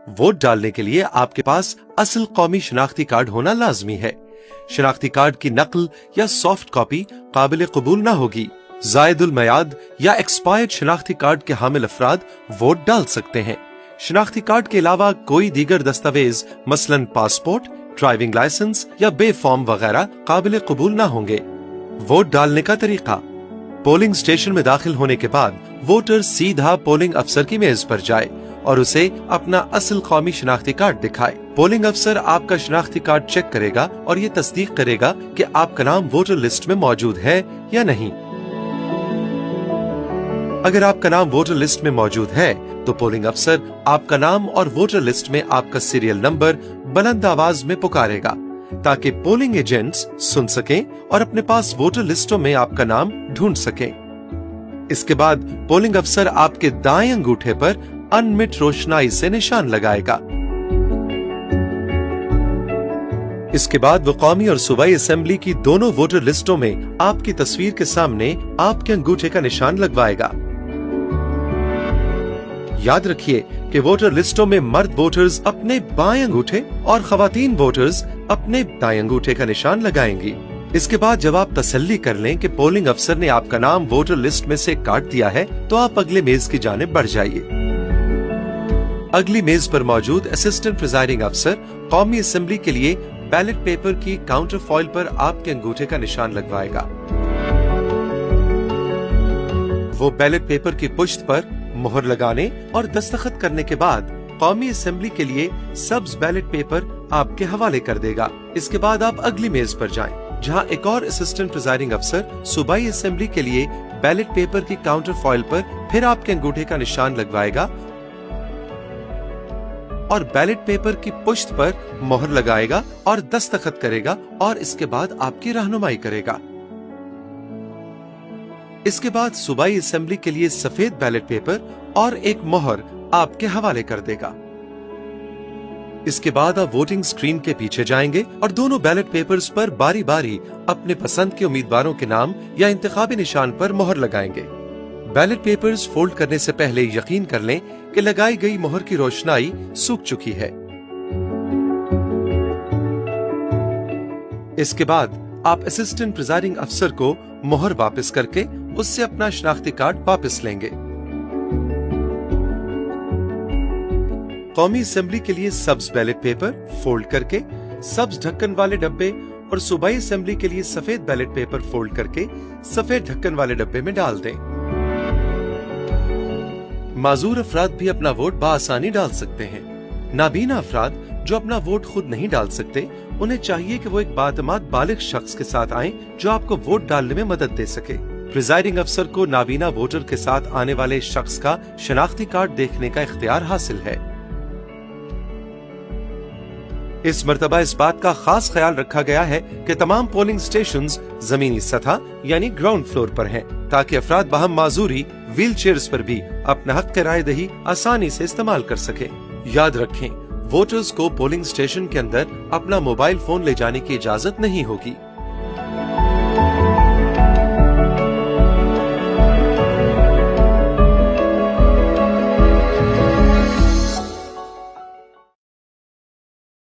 Vote डालने के लिए आपके पास असल कौमी शनाख्ती कार्ड होना लाजमी है। शनाख्ती कार्ड की नकल या सॉफ्ट कॉपी काबिल कबूल न होगी। जायदुल मयाद या एक्सपायर्ड शनाख्ती कार्ड के हामिल अफराद वोट डाल सकते हैं। शनाख्ती कार्ड के अलावा कोई दीगर दस्तावेज मसलन पासपोर्ट, ड्राइविंग लाइसेंस या बे फॉर्म वगैरह काबिल कबूल न होंगे। वोट डालने का तरीका। पोलिंग स्टेशन में दाखिल होने के बाद वोटर सीधा पोलिंग अफसर की मेज पर जाए और उसे अपना असल कौमी शनाख्ती कार्ड दिखाए। पोलिंग अफसर आपका शनाख्ती कार्ड चेक करेगा और ये तस्दीक करेगा कि आपका नाम वोटर लिस्ट में मौजूद है या नहीं। अगर आपका नाम वोटर लिस्ट में मौजूद है तो पोलिंग अफसर आपका नाम और वोटर लिस्ट में आपका सीरियल नंबर बुलंद आवाज में पुकारेगा ताकि पोलिंग एजेंट्स सुन सकें और अपने पास वोटर लिस्टों में आपका नाम ढूंढ सकें। इसके बाद पोलिंग अफसर आपके दाएं अंगूठे पर अनमिट रोशनाई से निशान लगाएगा। इसके बाद वो कौमी और सूबाई असेंबली की दोनों वोटर लिस्टों में आपकी तस्वीर के सामने आपके अंगूठे का निशान लगवाएगा। याद रखिए कि वोटर लिस्टों में मर्द वोटर्स अपने बाएं अंगूठे और खवातीन वोटर्स अपने दाएं अंगूठे का निशान लगाएंगी। इसके बाद जब आप तसल्ली कर लें कि पोलिंग अफसर ने आपका नाम वोटर लिस्ट में से काट दिया है तो आप अगले मेज की जानिब बढ़ जाइए। अगली मेज पर मौजूद असिस्टेंट प्रिजाइडिंग अफसर कौमी असेंबली के लिए बैलेट पेपर की काउंटर फॉइल पर आपके अंगूठे का निशान लगवाएगा। वो बैलेट पेपर की पुश्त पर मोहर लगाने और दस्तखत करने के बाद कौमी असेंबली के लिए सब्ज बैलेट पेपर आपके हवाले कर देगा। इसके बाद आप अगली मेज पर जाएं, जहां एक और असिस्टेंट प्रिजाइडिंग अफसर सूबाई असेंबली के लिए बैलेट पेपर की काउंटर फॉइल पर फिर आपके अंगूठे का निशान लगवाएगा और बैलेट पेपर की पुश्त पर मोहर लगाएगा और दस्तखत करेगा और इसके बाद आपकी रहनुमाई करेगा। इसके बाद सूबाई असेंबली के लिए सफेद बैलेट पेपर और एक मोहर आपके हवाले कर देगा। इसके बाद आप वोटिंग स्क्रीन के पीछे जाएंगे और दोनों बैलेट पेपर्स पर बारी बारी अपने पसंद के उम्मीदवारों के नाम या इंतखाबी निशान पर मोहर लगाएंगे। बैलेट पेपर्स फोल्ड करने से पहले यकीन कर लें कि लगाई गई मोहर की रोशनाई सूख चुकी है। इसके बाद आप असिस्टेंट प्रिजाइडिंग अफसर को मोहर वापस करके उससे अपना शनाख्ती कार्ड वापस लेंगे। कौमी असेंबली के लिए सब्ज बैलेट पेपर फोल्ड करके सब्ज ढक्कन वाले डब्बे और सूबाई असेंबली के लिए सफेद बैलेट पेपर फोल्ड करके सफेद ढक्कन वाले डब्बे में डाल दें। माजूर अफराद भी अपना वोट बआसानी डाल सकते हैं। नाबीना अफराद जो अपना वोट खुद नहीं डाल सकते, उन्हें चाहिए कि वो एक बातमाद बालिग शख्स के साथ आएं जो आपको वोट डालने में मदद दे सके। प्रिजाइडिंग अफसर को नाबीना वोटर के साथ आने वाले शख्स का शनाख्ती कार्ड देखने का इख्तियार हासिल है। इस मर्तबा इस बात का खास ख्याल रखा गया है कि तमाम पोलिंग स्टेशंस जमीनी सतह यानी ग्राउंड फ्लोर पर हैं, ताकि अफराद बाहम माजूरी व्हील चेयर्स पर भी अपना हक की राय दही आसानी से इस्तेमाल कर सके। याद रखें, वोटर्स को पोलिंग स्टेशन के अंदर अपना मोबाइल फोन ले जाने की इजाजत नहीं होगी।